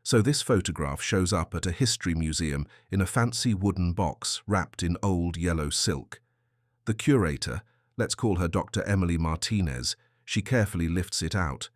So this photograph shows up at a history museum in a fancy wooden box wrapped in old yellow silk. The curator, let's call her Dr. Emily Martinez, she carefully lifts it out.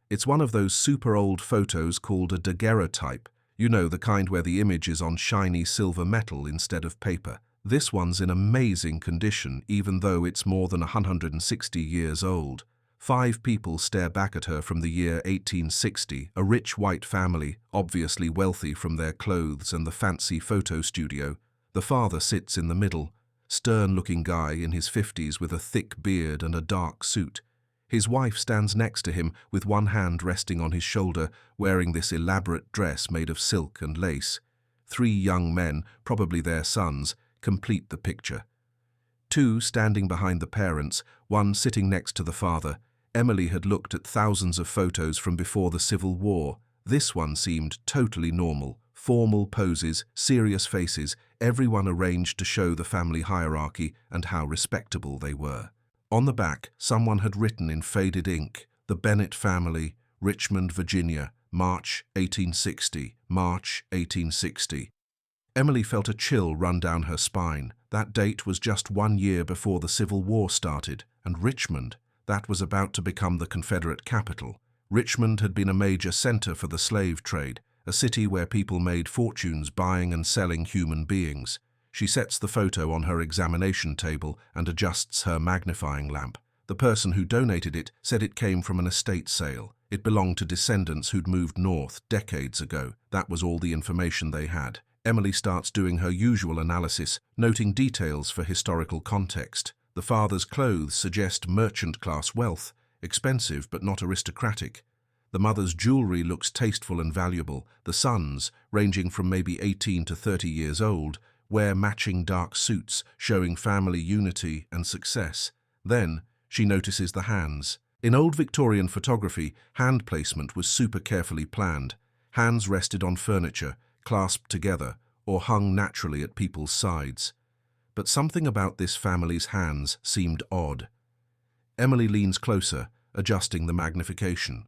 It's one of those super old photos called a daguerreotype. You know, the kind where the image is on shiny silver metal instead of paper. This one's in amazing condition, even though it's more than 160 years old. 5 people stare back at her from the year 1860, a rich white family, obviously wealthy from their clothes and the fancy photo studio. The father sits in the middle, stern-looking guy in his 50s with a thick beard and a dark suit. His wife stands next to him with one hand resting on his shoulder, wearing this elaborate dress made of silk and lace. 3 young men, probably their sons, complete the picture. 2 standing behind the parents, one sitting next to the father. Emily had looked at thousands of photos from before the Civil War. This one seemed totally normal. Formal poses, serious faces, everyone arranged to show the family hierarchy and how respectable they were. On the back, someone had written in faded ink, "The Bennett family, Richmond, Virginia, March 1860, March 1860. Emily felt a chill run down her spine. That date was just 1 year before the Civil War started, and Richmond, that was about to become the Confederate capital. Richmond had been a major center for the slave trade, a city where people made fortunes buying and selling human beings. She sets the photo on her examination table and adjusts her magnifying lamp. The person who donated it said it came from an estate sale. It belonged to descendants who'd moved north decades ago. That was all the information they had. Emily starts doing her usual analysis, noting details for historical context. The father's clothes suggest merchant-class wealth, expensive but not aristocratic. The mother's jewelry looks tasteful and valuable. The sons, ranging from maybe 18 to 30 years old, wear matching dark suits, showing family unity and success. Then, she notices the hands. In old Victorian photography, hand placement was super carefully planned. Hands rested on furniture, clasped together, or hung naturally at people's sides. But something about this family's hands seemed odd. Emily leans closer, adjusting the magnification.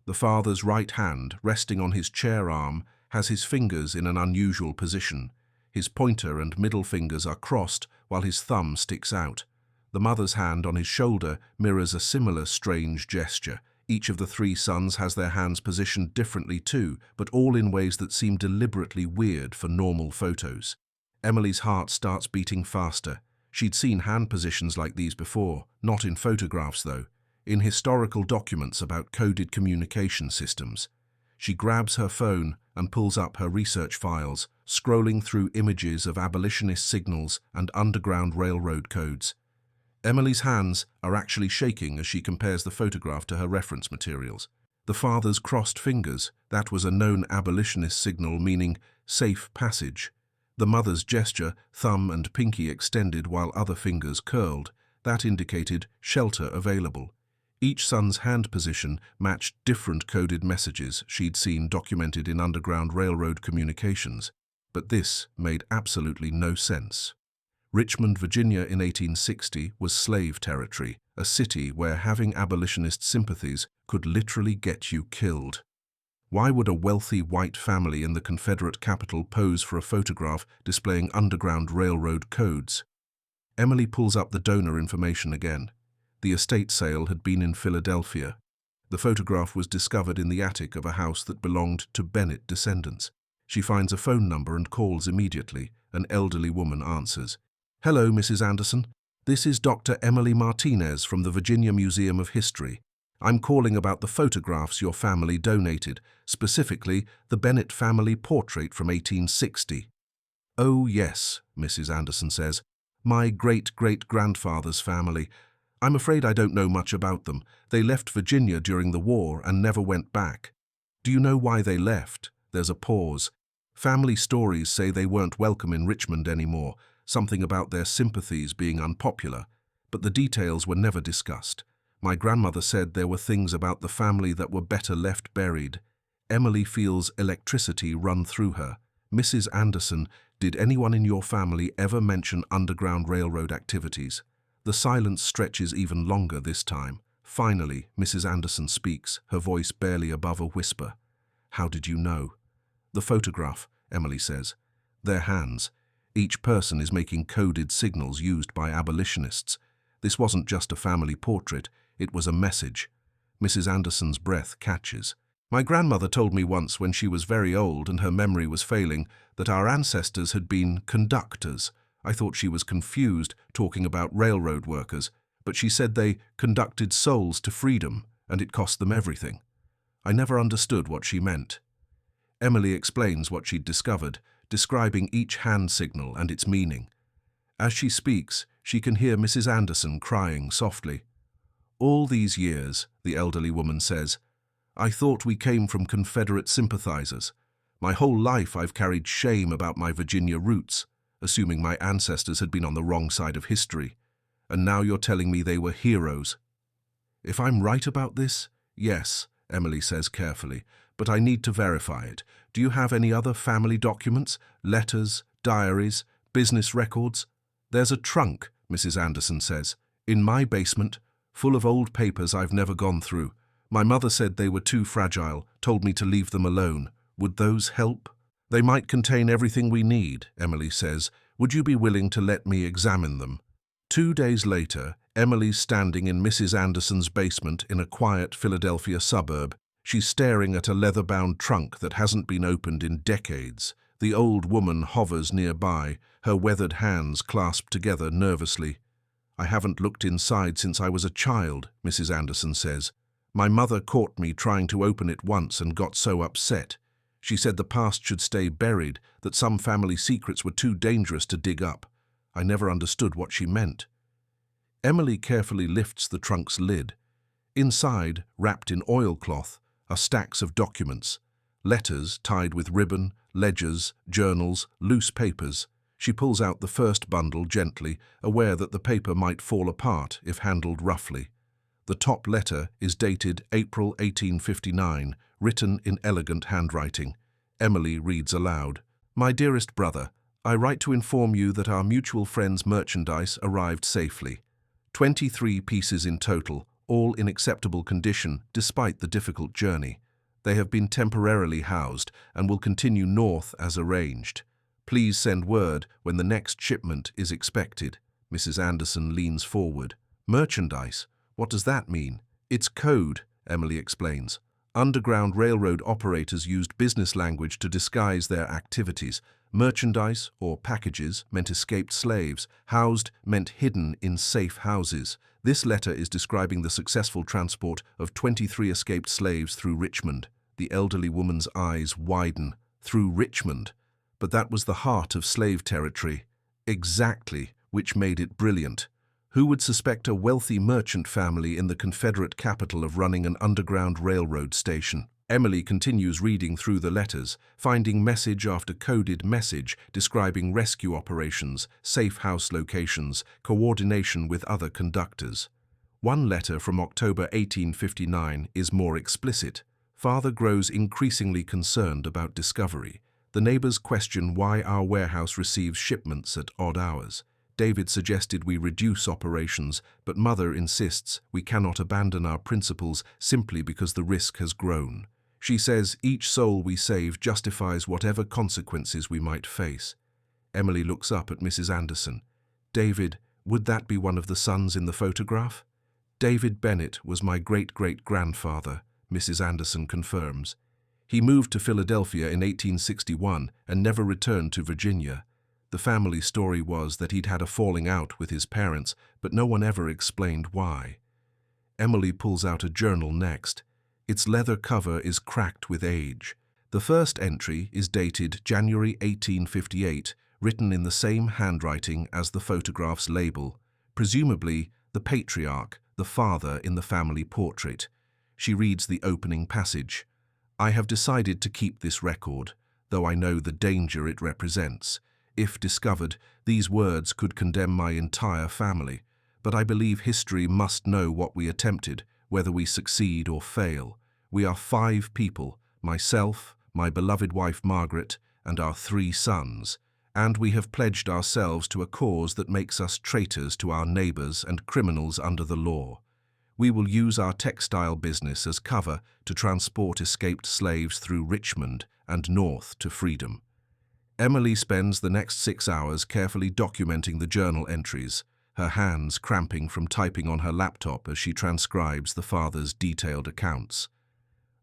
The father's right hand, resting on his chair arm, has his fingers in an unusual position. His pointer and middle fingers are crossed while his thumb sticks out. The mother's hand on his shoulder mirrors a similar strange gesture. Each of the 3 sons has their hands positioned differently too, but all in ways that seem deliberately weird for normal photos. Emily's heart starts beating faster. She'd seen hand positions like these before, not in photographs though, in historical documents about coded communication systems. She grabs her phone and pulls up her research files, scrolling through images of abolitionist signals and Underground Railroad codes. Emily's hands are actually shaking as she compares the photograph to her reference materials. The father's crossed fingers, that was a known abolitionist signal meaning safe passage. The mother's gesture, thumb and pinky extended while other fingers curled, that indicated shelter available. Each son's hand position matched different coded messages she'd seen documented in Underground Railroad communications. But this made absolutely no sense. Richmond, Virginia in 1860 was slave territory, a city where having abolitionist sympathies could literally get you killed. Why would a wealthy white family in the Confederate capital pose for a photograph displaying Underground Railroad codes? Emily pulls up the donor information again. The estate sale had been in Philadelphia. The photograph was discovered in the attic of a house that belonged to Bennett descendants. She finds a phone number and calls immediately. An elderly woman answers. "Hello, Mrs. Anderson. This is Dr. Emily Martinez from the Virginia Museum of History. I'm calling about the photographs your family donated, specifically the Bennett family portrait from 1860. "Oh, yes," Mrs. Anderson says. "My great-great-grandfather's family. I'm afraid I don't know much about them. They left Virginia during the war and never went back." "Do you know why they left?" There's a pause. "Family stories say they weren't welcome in Richmond anymore, something about their sympathies being unpopular, but the details were never discussed. My grandmother said there were things about the family that were better left buried." Emily feels electricity run through her. "Mrs. Anderson, did anyone in your family ever mention Underground Railroad activities?" The silence stretches even longer this time. Finally, Mrs. Anderson speaks, her voice barely above a whisper. "How did you know?" The photograph, Emily says. Their hands. Each person is making coded signals used by abolitionists. This wasn't just a family portrait, it was a message. Mrs. Anderson's breath catches. My grandmother told me once when she was very old and her memory was failing that our ancestors had been conductors. I thought she was confused, talking about railroad workers, but she said they conducted souls to freedom and it cost them everything. I never understood what she meant. Emily explains what she'd discovered, describing each hand signal and its meaning. As she speaks, she can hear Mrs. Anderson crying softly. All these years, the elderly woman says, I thought we came from Confederate sympathizers. My whole life I've carried shame about my Virginia roots, assuming my ancestors had been on the wrong side of history. And now you're telling me they were heroes. If I'm right about this? Yes, Emily says carefully, but I need to verify it. Do you have any other family documents, letters, diaries, business records? There's a trunk, Mrs. Anderson says, in my basement, full of old papers I've never gone through. My mother said they were too fragile, told me to leave them alone. Would those help? They might contain everything we need, Emily says. Would you be willing to let me examine them? 2 days later, Emily's standing in Mrs. Anderson's basement in a quiet Philadelphia suburb. She's staring at a leather-bound trunk that hasn't been opened in decades. The old woman hovers nearby, her weathered hands clasped together nervously. I haven't looked inside since I was a child, Mrs. Anderson says. My mother caught me trying to open it once and got so upset. She said the past should stay buried, that some family secrets were too dangerous to dig up. I never understood what she meant. Emily carefully lifts the trunk's lid. Inside, wrapped in oilcloth, are stacks of documents, letters tied with ribbon, ledgers, journals, loose papers. She pulls out the first bundle gently, aware that the paper might fall apart if handled roughly. The top letter is dated April 1859, written in elegant handwriting. Emily reads aloud. My dearest brother, I write to inform you that our mutual friend's merchandise arrived safely. 23 pieces in total, all in acceptable condition despite the difficult journey. They have been temporarily housed and will continue north as arranged. Please send word when the next shipment is expected. Mrs. Anderson leans forward. Merchandise? What does that mean? It's code, Emily explains. Underground Railroad operators used business language to disguise their activities. Merchandise, or packages, meant escaped slaves. Housed meant hidden in safe houses. This letter is describing the successful transport of 23 escaped slaves through Richmond. The elderly woman's eyes widen. Through Richmond. But that was the heart of slave territory. Exactly, which made it brilliant. Who would suspect a wealthy merchant family in the Confederate capital of running an underground railroad station? Emily continues reading through the letters, finding message after coded message describing rescue operations, safe house locations, coordination with other conductors. One letter from October 1859 is more explicit. Father grows increasingly concerned about discovery. The neighbors question why our warehouse receives shipments at odd hours. David suggested we reduce operations, but Mother insists we cannot abandon our principles simply because the risk has grown. She says each soul we save justifies whatever consequences we might face. Emily looks up at Mrs. Anderson. David, would that be one of the sons in the photograph? David Bennett was my great-great-grandfather, Mrs. Anderson confirms. He moved to Philadelphia in 1861 and never returned to Virginia. The family story was that he'd had a falling out with his parents, but no one ever explained why. Emily pulls out a journal next. Its leather cover is cracked with age. The first entry is dated January 1858, written in the same handwriting as the photograph's label, presumably the patriarch, the father in the family portrait. She reads the opening passage. I have decided to keep this record, though I know the danger it represents. If discovered, these words could condemn my entire family, but I believe history must know what we attempted, whether we succeed or fail. We are 5 people, myself, my beloved wife Margaret, and our 3 sons, and we have pledged ourselves to a cause that makes us traitors to our neighbors and criminals under the law. We will use our textile business as cover to transport escaped slaves through Richmond and north to freedom. Emily spends the next 6 hours carefully documenting the journal entries, her hands cramping from typing on her laptop as she transcribes the father's detailed accounts.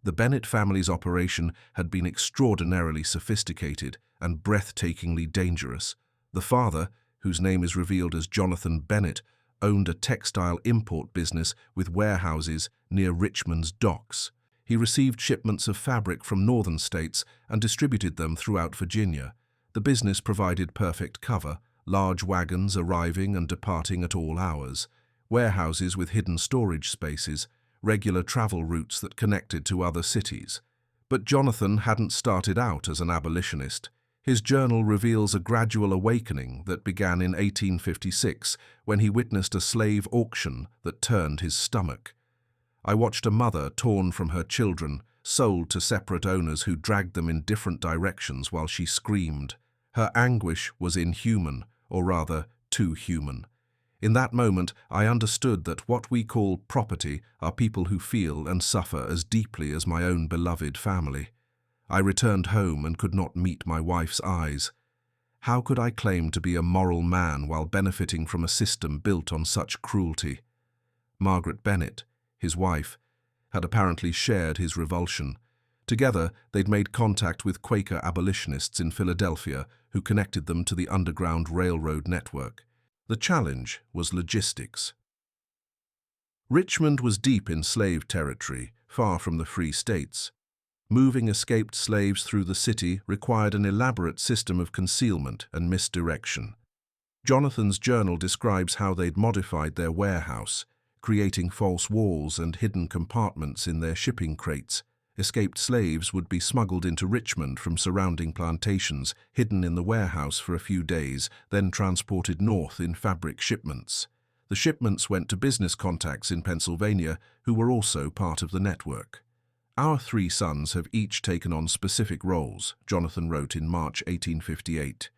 The Bennett family's operation had been extraordinarily sophisticated and breathtakingly dangerous. The father, whose name is revealed as Jonathan Bennett, owned a textile import business with warehouses near Richmond's docks. He received shipments of fabric from northern states and distributed them throughout Virginia. The business provided perfect cover, large wagons arriving and departing at all hours, warehouses with hidden storage spaces, regular travel routes that connected to other cities. But Jonathan hadn't started out as an abolitionist. His journal reveals a gradual awakening that began in 1856 when he witnessed a slave auction that turned his stomach. I watched a mother torn from her children, sold to separate owners who dragged them in different directions while she screamed. Her anguish was inhuman, or rather, too human. In that moment, I understood that what we call property are people who feel and suffer as deeply as my own beloved family. I returned home and could not meet my wife's eyes. How could I claim to be a moral man while benefiting from a system built on such cruelty? Margaret Bennett, his wife, had apparently shared his revulsion. Together, they'd made contact with Quaker abolitionists in Philadelphia who connected them to the Underground Railroad network. The challenge was logistics. Richmond was deep in slave territory, far from the free states. Moving escaped slaves through the city required an elaborate system of concealment and misdirection. Jonathan's journal describes how they'd modified their warehouse, creating false walls and hidden compartments in their shipping crates. Escaped slaves would be smuggled into Richmond from surrounding plantations, hidden in the warehouse for a few days, then transported north in fabric shipments. The shipments went to business contacts in Pennsylvania who were also part of the network. "Our 3 sons have each taken on specific roles," Jonathan wrote in March 1858.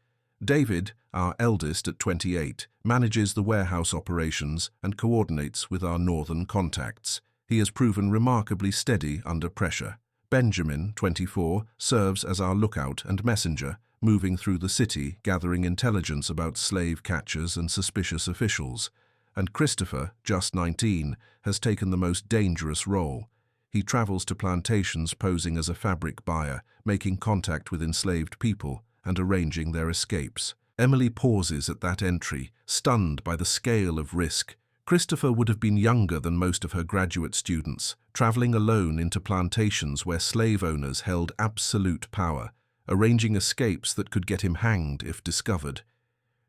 "David, our eldest at 28, manages the warehouse operations and coordinates with our northern contacts. He has proven remarkably steady under pressure. Benjamin, 24, serves as our lookout and messenger, moving through the city, gathering intelligence about slave catchers and suspicious officials. And Christopher, just 19, has taken the most dangerous role. He travels to plantations posing as a fabric buyer, making contact with enslaved people and arranging their escapes." Emily pauses at that entry, stunned by the scale of risk. Christopher would have been younger than most of her graduate students, traveling alone into plantations where slave owners held absolute power, arranging escapes that could get him hanged if discovered.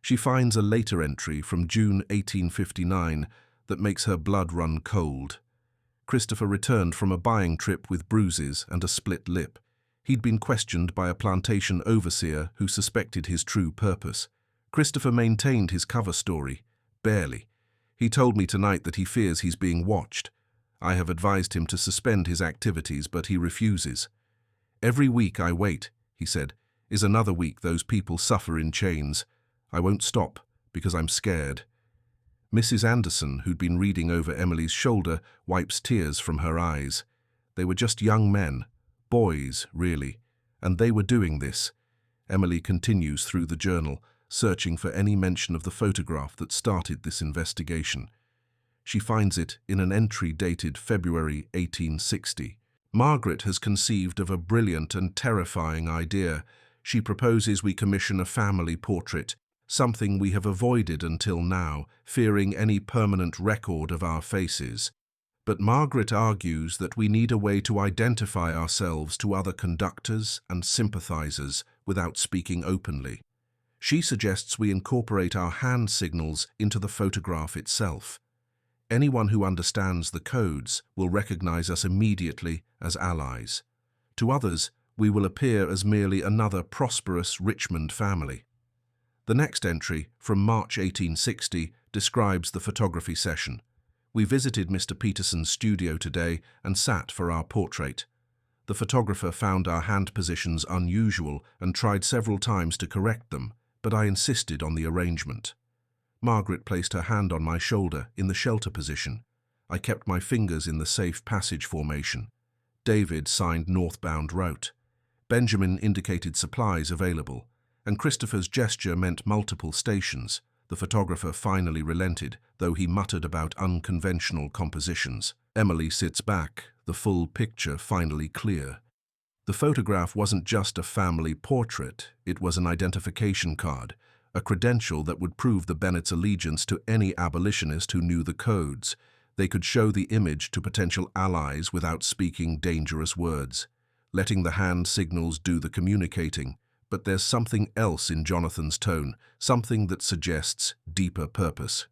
She finds a later entry from June 1859 that makes her blood run cold. Christopher returned from a buying trip with bruises and a split lip. He'd been questioned by a plantation overseer who suspected his true purpose. Christopher maintained his cover story, barely. "He told me tonight that he fears he's being watched. I have advised him to suspend his activities, but he refuses. Every week I wait," he said, "is another week those people suffer in chains. I won't stop because I'm scared." Mrs. Anderson, who'd been reading over Emily's shoulder, wipes tears from her eyes. They were just young men, boys, really, and they were doing this. Emily continues through the journal, searching for any mention of the photograph that started this investigation. She finds it in an entry dated February 1860. Margaret has conceived of a brilliant and terrifying idea. She proposes we commission a family portrait, something we have avoided until now, fearing any permanent record of our faces. But Margaret argues that we need a way to identify ourselves to other conductors and sympathizers without speaking openly. She suggests we incorporate our hand signals into the photograph itself. Anyone who understands the codes will recognize us immediately as allies. To others, we will appear as merely another prosperous Richmond family. The next entry, from March 1860, describes the photography session. "We visited Mr. Peterson's studio today and sat for our portrait. The photographer found our hand positions unusual and tried several times to correct them, but I insisted on the arrangement. Margaret placed her hand on my shoulder in the shelter position. I kept my fingers in the safe passage formation. David signed northbound route. Benjamin indicated supplies available, and Christopher's gesture meant multiple stations. The photographer finally relented, though he muttered about unconventional compositions. Emily sits back, the full picture finally clear. The photograph wasn't just a family portrait, it was an identification card, a credential that would prove the Bennets' allegiance to any abolitionist who knew the codes. They could show the image to potential allies without speaking dangerous words, letting the hand signals do the communicating. But there's something else in Jonathan's tone, something that suggests deeper purpose.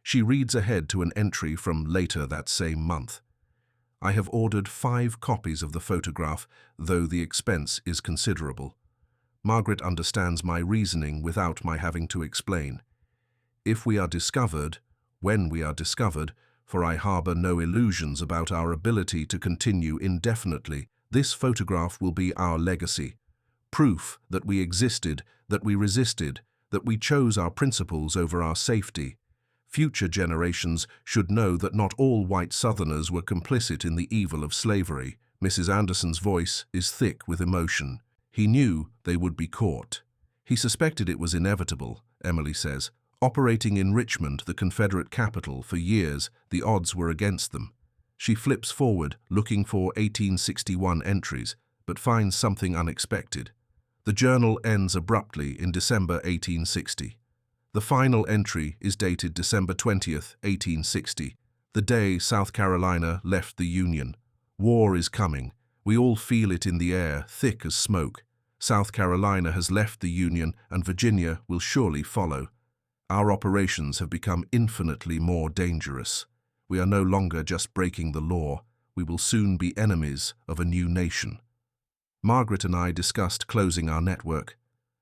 She reads ahead to an entry from later that same month. I have ordered 5 copies of the photograph, though the expense is considerable. Margaret understands my reasoning without my having to explain. If we are discovered, when we are discovered, for I harbour no illusions about our ability to continue indefinitely, this photograph will be our legacy. Proof that we existed, that we resisted, that we chose our principles over our safety. Future generations should know that not all white Southerners were complicit in the evil of slavery. Mrs. Anderson's voice is thick with emotion. He knew they would be caught. He suspected it was inevitable, Emily says. Operating in Richmond, the Confederate capital, for years, the odds were against them. She flips forward, looking for 1861 entries, but finds something unexpected. The journal ends abruptly in December 1860. The final entry is dated December 20th, 1860, the day South Carolina left the Union. War is coming. We all feel it in the air, thick as smoke. South Carolina has left the Union, and Virginia will surely follow. Our operations have become infinitely more dangerous. We are no longer just breaking the law. We will soon be enemies of a new nation. Margaret and I discussed closing our network.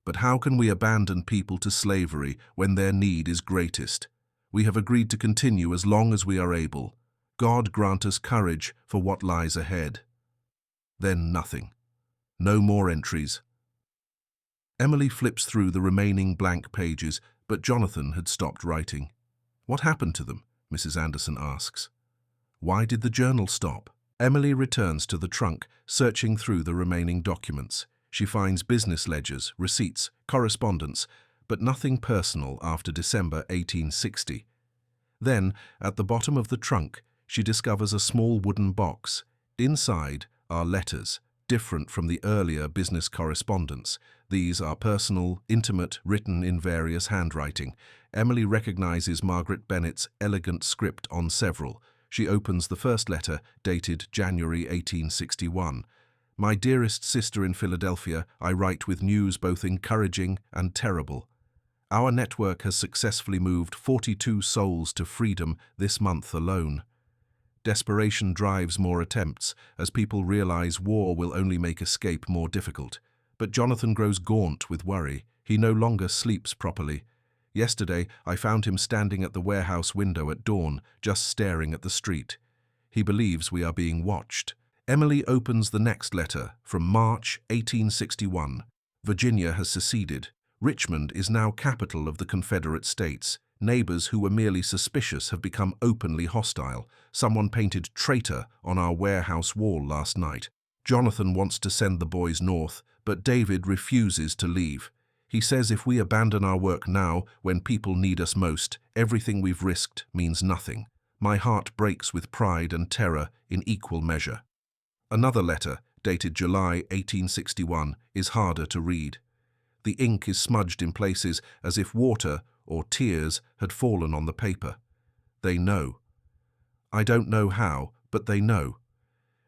But how can we abandon people to slavery when their need is greatest? We have agreed to continue as long as we are able. God grant us courage for what lies ahead. Then nothing. No more entries. Emily flips through the remaining blank pages, but Jonathan had stopped writing. What happened to them? Mrs. Anderson asks. Why did the journal stop? Emily returns to the trunk, searching through the remaining documents. She finds business ledgers, receipts, correspondence, but nothing personal after December 1860. Then, at the bottom of the trunk, she discovers a small wooden box. Inside are letters, different from the earlier business correspondence. These are personal, intimate, written in various handwriting. Emily recognizes Margaret Bennet's elegant script on several. She opens the first letter, dated January 1861. My dearest sister in Philadelphia, I write with news both encouraging and terrible. Our network has successfully moved 42 souls to freedom this month alone. Desperation drives more attempts, as people realize war will only make escape more difficult. But Jonathan grows gaunt with worry. He no longer sleeps properly. Yesterday, I found him standing at the warehouse window at dawn, just staring at the street. He believes we are being watched. Emily opens the next letter, from March 1861. Virginia has seceded. Richmond is now capital of the Confederate States. Neighbors who were merely suspicious have become openly hostile. Someone painted "traitor" on our warehouse wall last night. Jonathan wants to send the boys north, but David refuses to leave. He says if we abandon our work now, when people need us most, everything we've risked means nothing. My heart breaks with pride and terror in equal measure. Another letter, dated July 1861, is harder to read. The ink is smudged in places as if water or tears had fallen on the paper. They know. I don't know how, but they know.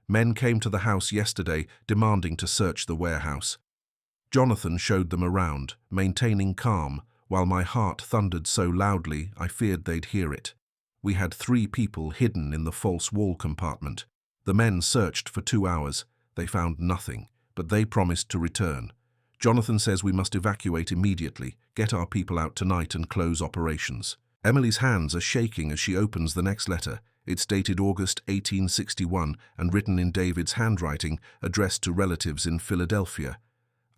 Men came to the house yesterday demanding to search the warehouse. Jonathan showed them around, maintaining calm, while my heart thundered so loudly I feared they'd hear it. We had 3 people hidden in the false wall compartment. The men searched for 2 hours. They found nothing, but they promised to return. Jonathan says we must evacuate immediately, get our people out tonight and close operations. Emily's hands are shaking as she opens the next letter. It's dated August 1861 and written in David's handwriting, addressed to relatives in Philadelphia.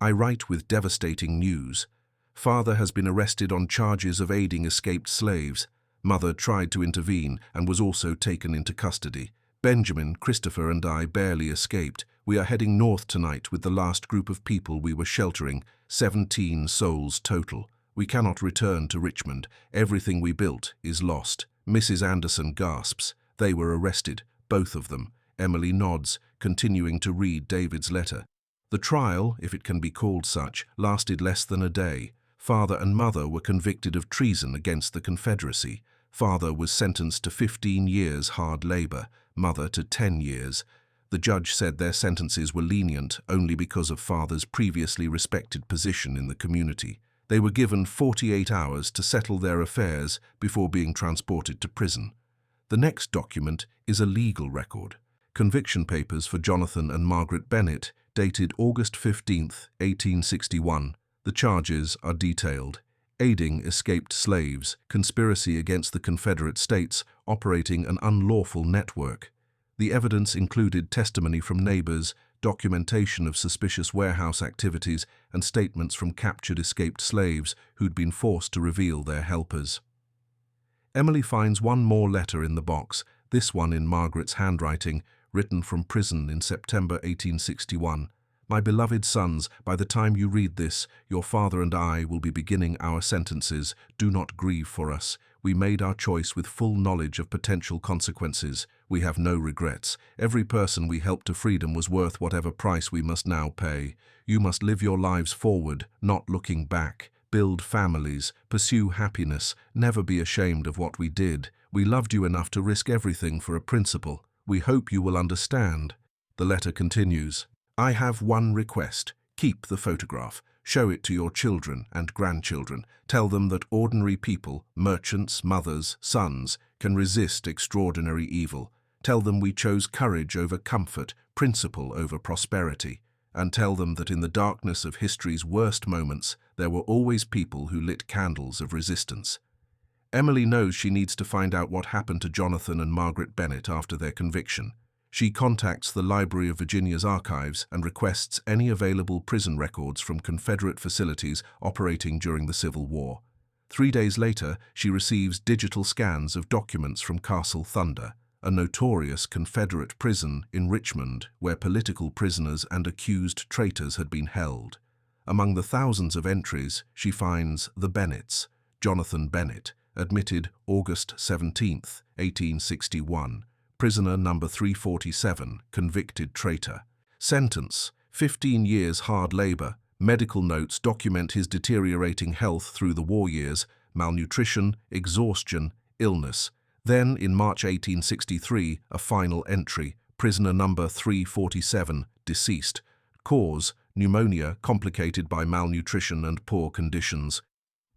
I write with devastating news. Father has been arrested on charges of aiding escaped slaves. Mother tried to intervene and was also taken into custody. Benjamin, Christopher, and I barely escaped. We are heading north tonight with the last group of people we were sheltering, 17 souls total. We cannot return to Richmond. Everything we built is lost. Mrs. Anderson gasps. They were arrested, both of them. Emily nods, continuing to read David's letter. The trial, if it can be called such, lasted less than a day. Father and mother were convicted of treason against the Confederacy. Father was sentenced to 15 years hard labor, mother to 10 years. The judge said their sentences were lenient only because of father's previously respected position in the community. They were given 48 hours to settle their affairs before being transported to prison. The next document is a legal record. Conviction papers for Jonathan and Margaret Bennett, dated August 15, 1861. The charges are detailed: aiding escaped slaves, conspiracy against the Confederate States, operating an unlawful network. The evidence included testimony from neighbors, documentation of suspicious warehouse activities, and statements from captured escaped slaves who'd been forced to reveal their helpers. Emily finds one more letter in the box, this one in Margaret's handwriting, written from prison in September 1861. My beloved sons, by the time you read this, your father and I will be beginning our sentences. Do not grieve for us. We made our choice with full knowledge of potential consequences. We have no regrets. Every person we helped to freedom was worth whatever price we must now pay. You must live your lives forward, not looking back. Build families, pursue happiness, never be ashamed of what we did. We loved you enough to risk everything for a principle. We hope you will understand. The letter continues. I have one request. Keep the photograph. Show it to your children and grandchildren. Tell them that ordinary people, merchants, mothers, sons, can resist extraordinary evil. Tell them we chose courage over comfort, principle over prosperity. And tell them that in the darkness of history's worst moments, there were always people who lit candles of resistance. Emily knows she needs to find out what happened to Jonathan and Margaret Bennett after their conviction. She contacts the Library of Virginia's archives and requests any available prison records from Confederate facilities operating during the Civil War. 3 days later, she receives digital scans of documents from Castle Thunder, a notorious Confederate prison in Richmond where political prisoners and accused traitors had been held. Among the thousands of entries, she finds the Bennetts. Jonathan Bennett, admitted August 17, 1861. Prisoner number 347, convicted traitor. Sentence: 15 years hard labor. Medical notes document his deteriorating health through the war years, malnutrition, exhaustion, illness. Then, in March 1863, a final entry: prisoner number 347, deceased. Cause: pneumonia complicated by malnutrition and poor conditions.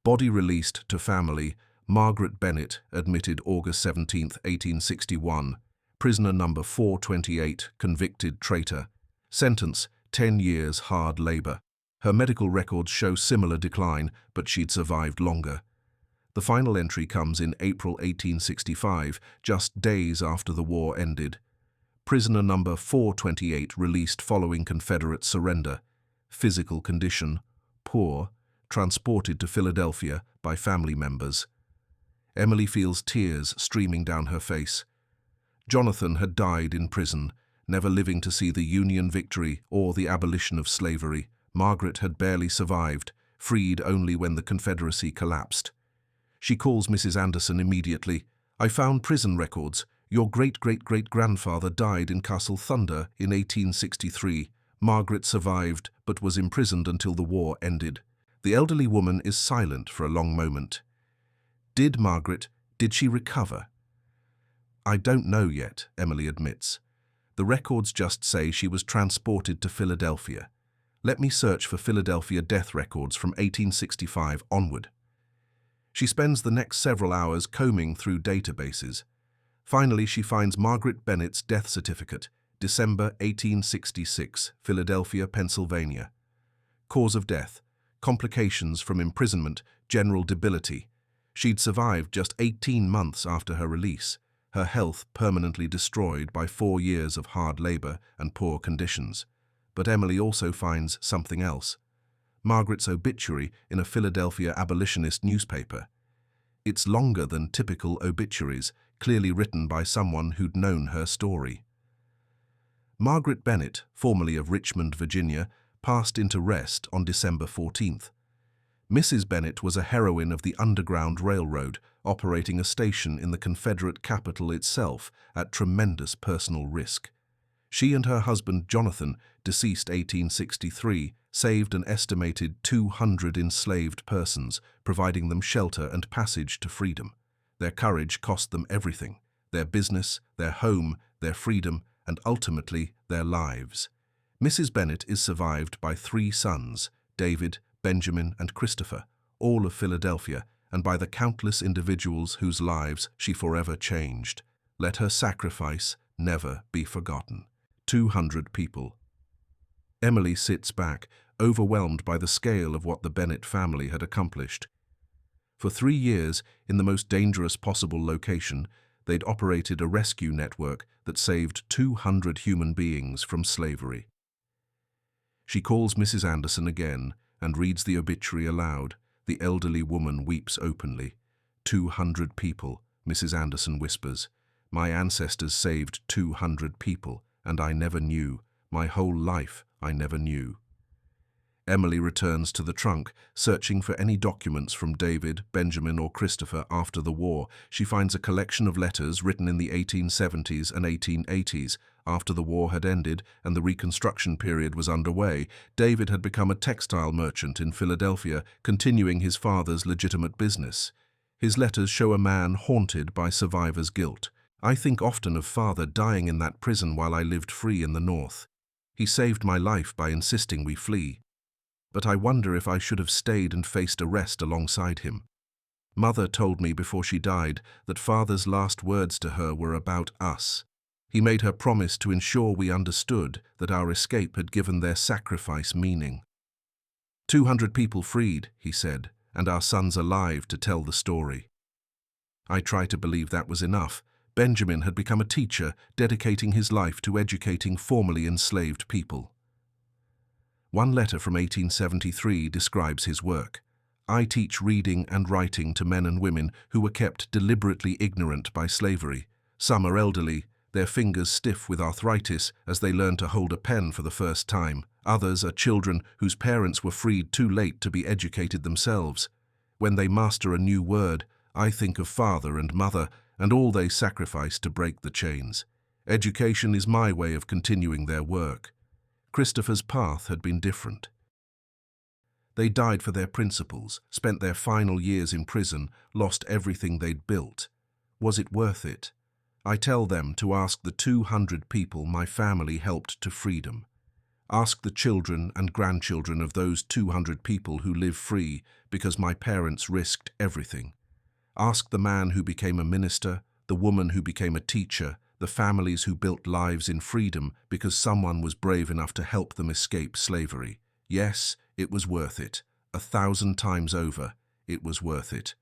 Body released to family. Margaret Bennett, admitted August 17, 1861. Prisoner number 428, convicted traitor. Sentence: 10 years hard labor. Her medical records show similar decline, but she'd survived longer. The final entry comes in April 1865, just days after the war ended. Prisoner number 428 released following Confederate surrender. Physical condition: poor, transported to Philadelphia by family members. Emily feels tears streaming down her face. Jonathan had died in prison, never living to see the Union victory or the abolition of slavery. Margaret had barely survived, freed only when the Confederacy collapsed. She calls Mrs. Anderson immediately. I found prison records. Your great-great-great-grandfather died in Castle Thunder in 1863. Margaret survived, but was imprisoned until the war ended. The elderly woman is silent for a long moment. Did she recover? I don't know yet, Emily admits. The records just say she was transported to Philadelphia. Let me search for Philadelphia death records from 1865 onward. She spends the next several hours combing through databases. Finally, she finds Margaret Bennett's death certificate, December 1866, Philadelphia, Pennsylvania. Cause of death: complications from imprisonment, general debility. She'd survived just 18 months after her release, her health permanently destroyed by 4 years of hard labor and poor conditions. But Emily also finds something else: Margaret's obituary in a Philadelphia abolitionist newspaper. It's longer than typical obituaries, clearly written by someone who'd known her story. Margaret Bennett, formerly of Richmond, Virginia, passed into rest on December 14th. Mrs. Bennett was a heroine of the Underground Railroad, operating a station in the Confederate capital itself at tremendous personal risk. She and her husband Jonathan, deceased 1863, saved an estimated 200 enslaved persons, providing them shelter and passage to freedom. Their courage cost them everything: their business, their home, their freedom, and ultimately their lives. Mrs. Bennett is survived by 3 sons, David, Benjamin, and Christopher, all of Philadelphia, and by the countless individuals whose lives she forever changed. Let her sacrifice never be forgotten. 200 people. Emily sits back, overwhelmed by the scale of what the Bennett family had accomplished. For 3 years, in the most dangerous possible location, they'd operated a rescue network that saved 200 human beings from slavery. She calls Mrs. Anderson again and reads the obituary aloud. The elderly woman weeps openly. 200 people, Mrs. Anderson whispers. My ancestors saved 200 people, and I never knew. My whole life, I never knew. Emily returns to the trunk, searching for any documents from David, Benjamin, or Christopher after the war. She finds a collection of letters written in the 1870s and 1880s. After the war had ended and the Reconstruction period was underway, David had become a textile merchant in Philadelphia, continuing his father's legitimate business. His letters show a man haunted by survivor's guilt. I think often of Father dying in that prison while I lived free in the North. He saved my life by insisting we flee. But I wonder if I should have stayed and faced arrest alongside him. Mother told me before she died that Father's last words to her were about us. He made her promise to ensure we understood that our escape had given their sacrifice meaning. 200 people freed, he said, and our sons alive to tell the story. I try to believe that was enough. Benjamin had become a teacher, dedicating his life to educating formerly enslaved people. One letter from 1873 describes his work. I teach reading and writing to men and women who were kept deliberately ignorant by slavery. Some are elderly, their fingers stiff with arthritis as they learn to hold a pen for the first time. Others are children whose parents were freed too late to be educated themselves. When they master a new word, I think of father and mother and all they sacrificed to break the chains. Education is my way of continuing their work. Christopher's path had been different. They died for their principles, spent their final years in prison, lost everything they'd built. Was it worth it? I tell them to ask the 200 people my family helped to freedom. Ask the children and grandchildren of those 200 people who live free because my parents risked everything. Ask the man who became a minister, the woman who became a teacher, the families who built lives in freedom because someone was brave enough to help them escape slavery. Yes, it was worth it. 1,000 times over, it was worth it.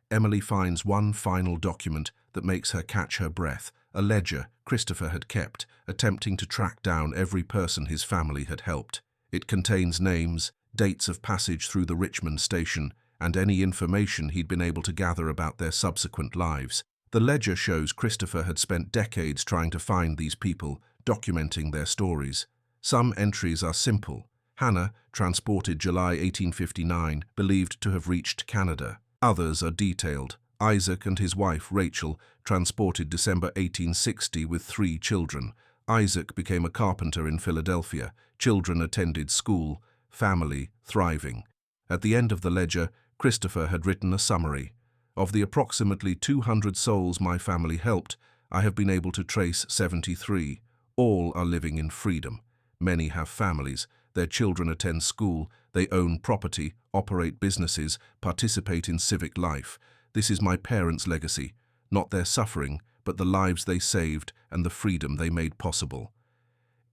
Emily finds one final document that makes her catch her breath, a ledger Christopher had kept, attempting to track down every person his family had helped. It contains names, dates of passage through the Richmond station, and any information he'd been able to gather about their subsequent lives. The ledger shows Christopher had spent decades trying to find these people, documenting their stories. Some entries are simple. Hannah, transported July 1859, believed to have reached Canada. Others are detailed. Isaac and his wife, Rachel, transported December 1860 with 3 children. Isaac became a carpenter in Philadelphia. Children attended school. Family thriving. At the end of the ledger, Christopher had written a summary. Of the approximately 200 souls my family helped, I have been able to trace 73. All are living in freedom. Many have families. Their children attend school. They own property, operate businesses, participate in civic life. This is my parents' legacy, not their suffering, but the lives they saved and the freedom they made possible.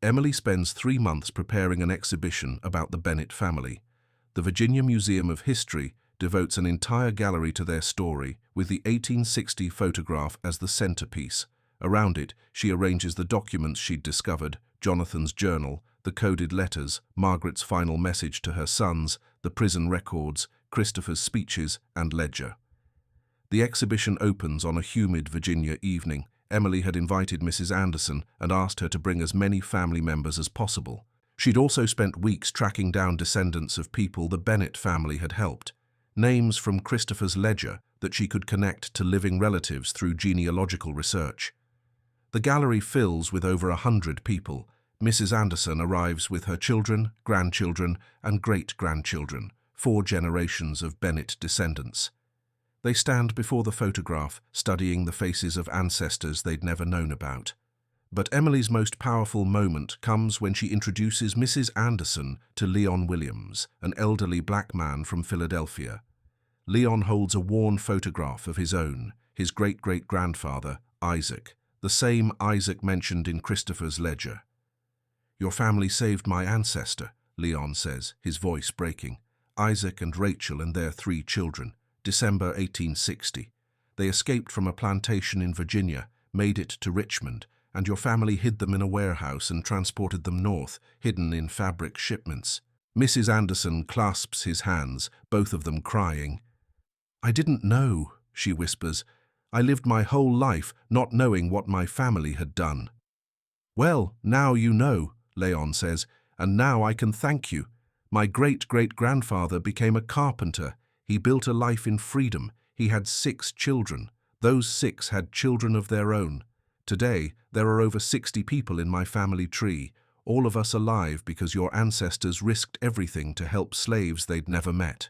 Emily spends 3 months preparing an exhibition about the Bennett family. The Virginia Museum of History devotes an entire gallery to their story, with the 1860 photograph as the centerpiece. Around it, she arranges the documents she'd discovered, Jonathan's journal, the coded letters, Margaret's final message to her sons, the prison records, Christopher's speeches, and ledger. The exhibition opens on a humid Virginia evening. Emily had invited Mrs. Anderson and asked her to bring as many family members as possible. She'd also spent weeks tracking down descendants of people the Bennett family had helped, names from Christopher's ledger that she could connect to living relatives through genealogical research. The gallery fills with over 100 people. Mrs. Anderson arrives with her children, grandchildren, and great-grandchildren, 4 generations of Bennett descendants. They stand before the photograph, studying the faces of ancestors they'd never known about. But Emily's most powerful moment comes when she introduces Mrs. Anderson to Leon Williams, an elderly black man from Philadelphia. Leon holds a worn photograph of his own, his great-great-grandfather, Isaac, the same Isaac mentioned in Christopher's ledger. "Your family saved my ancestor," Leon says, his voice breaking. "Isaac and Rachel and their 3 children, December 1860. They escaped from a plantation in Virginia, made it to Richmond, and your family hid them in a warehouse and transported them north, hidden in fabric shipments." Mrs. Anderson clasps his hands, both of them crying. "I didn't know," she whispers. "I lived my whole life not knowing what my family had done." "Well, now you know," Leon says, "and now I can thank you. My great-great-grandfather became a carpenter. He built a life in freedom. He had 6 children. Those 6 had children of their own. Today, there are over 60 people in my family tree, all of us alive because your ancestors risked everything to help slaves they'd never met."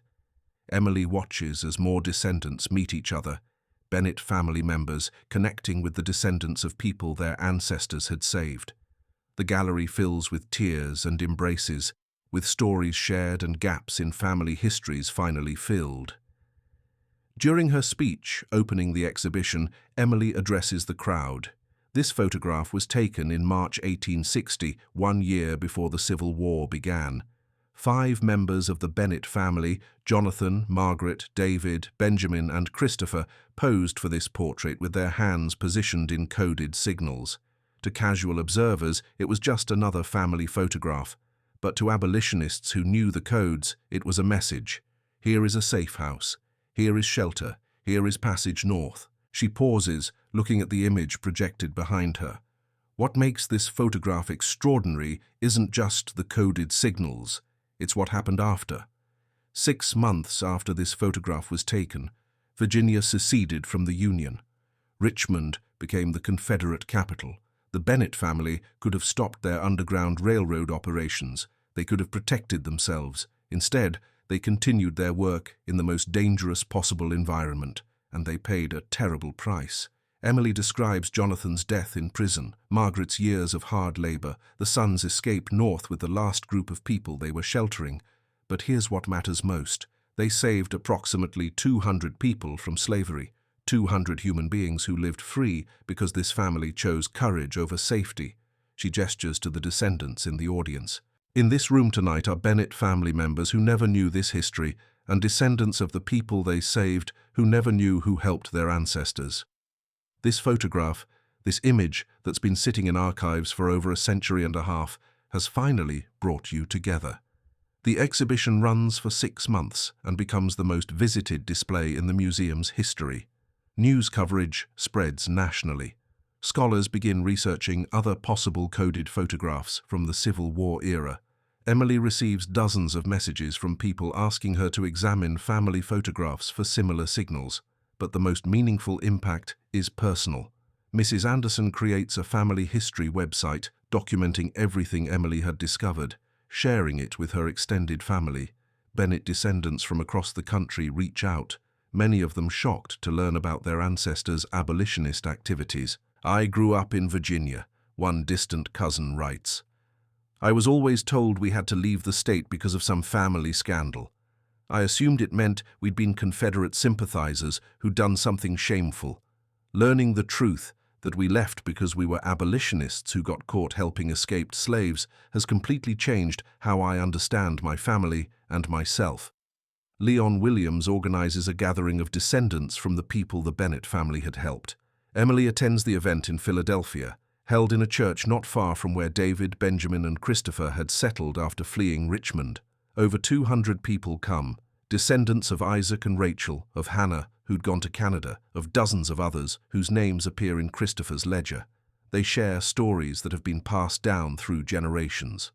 Emily watches as more descendants meet each other, Bennett family members connecting with the descendants of people their ancestors had saved. The gallery fills with tears and embraces, with stories shared and gaps in family histories finally filled. During her speech opening the exhibition, Emily addresses the crowd. This photograph was taken in March 1860, 1 year before the Civil War began. 5 members of the Bennett family, Jonathan, Margaret, David, Benjamin, and Christopher, posed for this portrait with their hands positioned in coded signals. To casual observers, it was just another family photograph. But to abolitionists who knew the codes, it was a message. Here is a safe house. Here is shelter. Here is passage north. She pauses, looking at the image projected behind her. What makes this photograph extraordinary isn't just the coded signals. It's what happened after. 6 months after this photograph was taken, Virginia seceded from the Union. Richmond became the Confederate capital. The Bennett family could have stopped their underground railroad operations. They could have protected themselves. Instead, they continued their work in the most dangerous possible environment, and they paid a terrible price. Emily describes Jonathan's death in prison, Margaret's years of hard labor, the son's escape north with the last group of people they were sheltering. But here's what matters most. They saved approximately 200 people from slavery, 200 human beings who lived free because this family chose courage over safety. She gestures to the descendants in the audience. In this room tonight are Bennett family members who never knew this history, and descendants of the people they saved who never knew who helped their ancestors. This photograph, this image that's been sitting in archives for over a century and a half, has finally brought you together. The exhibition runs for 6 months and becomes the most visited display in the museum's history. News coverage spreads nationally. Scholars begin researching other possible coded photographs from the Civil War era. Emily receives dozens of messages from people asking her to examine family photographs for similar signals. But the most meaningful impact is personal. Mrs. Anderson creates a family history website documenting everything Emily had discovered, sharing it with her extended family. Bennett descendants from across the country reach out, many of them shocked to learn about their ancestors' abolitionist activities. "I grew up in Virginia," one distant cousin writes. "I was always told we had to leave the state because of some family scandal. I assumed it meant we'd been Confederate sympathizers who'd done something shameful. Learning the truth, that we left because we were abolitionists who got caught helping escaped slaves, has completely changed how I understand my family and myself." Leon Williams organizes a gathering of descendants from the people the Bennett family had helped. Emily attends the event in Philadelphia, held in a church not far from where David, Benjamin, and Christopher had settled after fleeing Richmond. Over 200 people come, descendants of Isaac and Rachel, of Hannah, who'd gone to Canada, of dozens of others whose names appear in Christopher's ledger. They share stories that have been passed down through generations.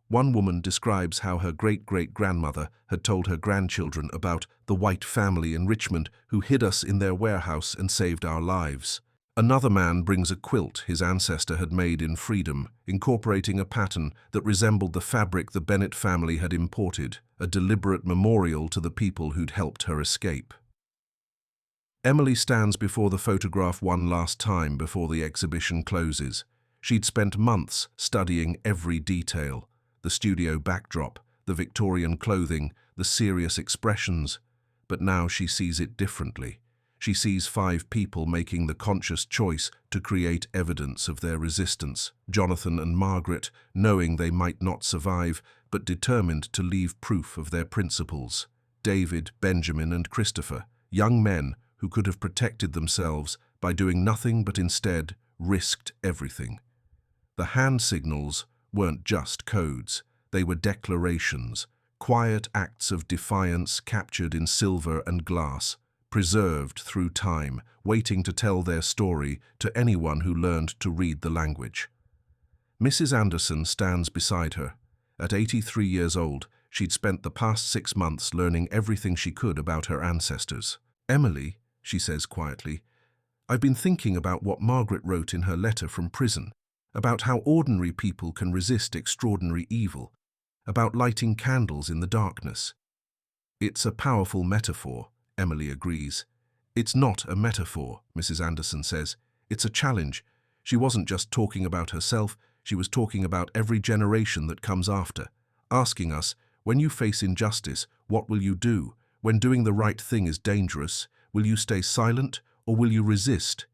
One woman describes how her great-great-grandmother had told her grandchildren about the white family in Richmond who hid us in their warehouse and saved our lives. Another man brings a quilt his ancestor had made in freedom, incorporating a pattern that resembled the fabric the Bennett family had imported, a deliberate memorial to the people who'd helped her escape. Emily stands before the photograph one last time before the exhibition closes. She'd spent months studying every detail: the studio backdrop, the Victorian clothing, the serious expressions. But now she sees it differently. She sees 5 people making the conscious choice to create evidence of their resistance. Jonathan and Margaret, knowing they might not survive, but determined to leave proof of their principles. David, Benjamin, and Christopher, young men who could have protected themselves by doing nothing but instead risked everything. The hand signals weren't just codes, they were declarations, quiet acts of defiance captured in silver and glass, preserved through time, waiting to tell their story to anyone who learned to read the language. Mrs. Anderson stands beside her. At 83 years old, she'd spent the past 6 months learning everything she could about her ancestors. "Emily," she says quietly, "I've been thinking about what Margaret wrote in her letter from prison, about how ordinary people can resist extraordinary evil, about lighting candles in the darkness." "It's a powerful metaphor," Emily agrees. "It's not a metaphor," Mrs. Anderson says. "It's a challenge." She wasn't just talking about herself, she was talking about every generation that comes after, asking us, when you face injustice, what will you do? When doing the right thing is dangerous, will you stay silent or will you resist?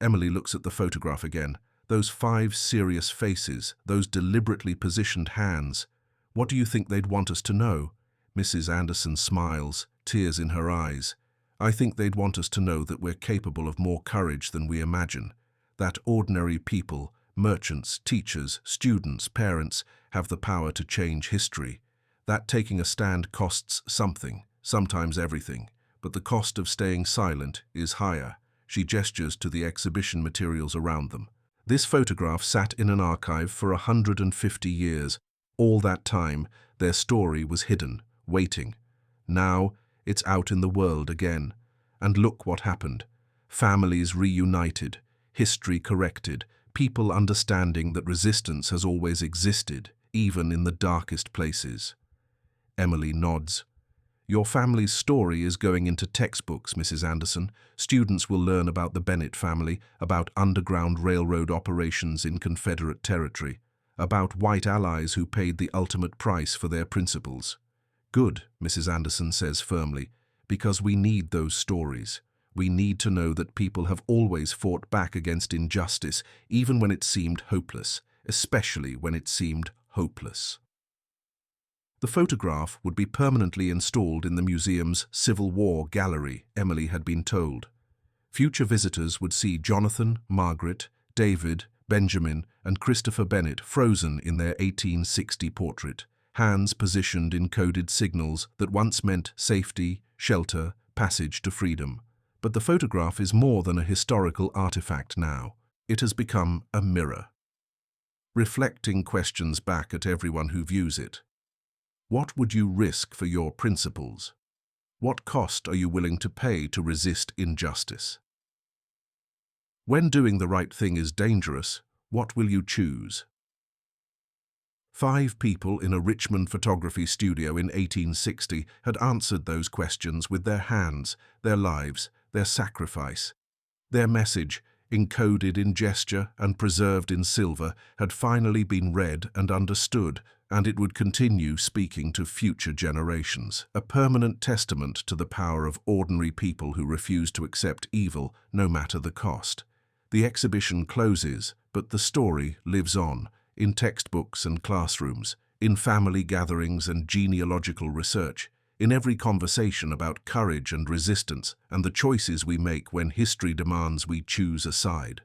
Emily looks at the photograph again. Those 5 serious faces, those deliberately positioned hands. What do you think they'd want us to know? Mrs. Anderson smiles, tears in her eyes. "I think they'd want us to know that we're capable of more courage than we imagine. That ordinary people, merchants, teachers, students, parents, have the power to change history. That taking a stand costs something, sometimes everything, but the cost of staying silent is higher." She gestures to the exhibition materials around them. This photograph sat in an archive for 150 years. All that time, their story was hidden, waiting. Now, it's out in the world again. And look what happened. Families reunited, history corrected, people understanding that resistance has always existed, even in the darkest places. Emily nods. "Your family's story is going into textbooks, Mrs. Anderson. Students will learn about the Bennett family, about underground railroad operations in Confederate territory, about white allies who paid the ultimate price for their principles." "Good," Mrs. Anderson says firmly, "because we need those stories. We need to know that people have always fought back against injustice, even when it seemed hopeless, especially when it seemed hopeless." The photograph would be permanently installed in the museum's Civil War gallery, Emily had been told. Future visitors would see Jonathan, Margaret, David, Benjamin, and Christopher Bennett frozen in their 1860 portrait, hands positioned in coded signals that once meant safety, shelter, passage to freedom. But the photograph is more than a historical artifact now. It has become a mirror, reflecting questions back at everyone who views it. What would you risk for your principles? What cost are you willing to pay to resist injustice? When doing the right thing is dangerous, what will you choose? 5 people in a Richmond photography studio in 1860 had answered those questions with their hands, their lives, their sacrifice. Their message, encoded in gesture and preserved in silver, had finally been read and understood, and it would continue speaking to future generations, a permanent testament to the power of ordinary people who refuse to accept evil, no matter the cost. The exhibition closes, but the story lives on, in textbooks and classrooms, in family gatherings and genealogical research, in every conversation about courage and resistance and the choices we make when history demands we choose a side.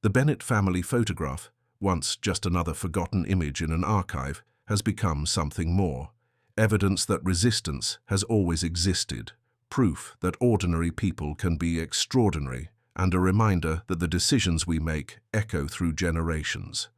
The Bennett family photograph, once just another forgotten image in an archive, has become something more, evidence that resistance has always existed, proof that ordinary people can be extraordinary, and a reminder that the decisions we make echo through generations.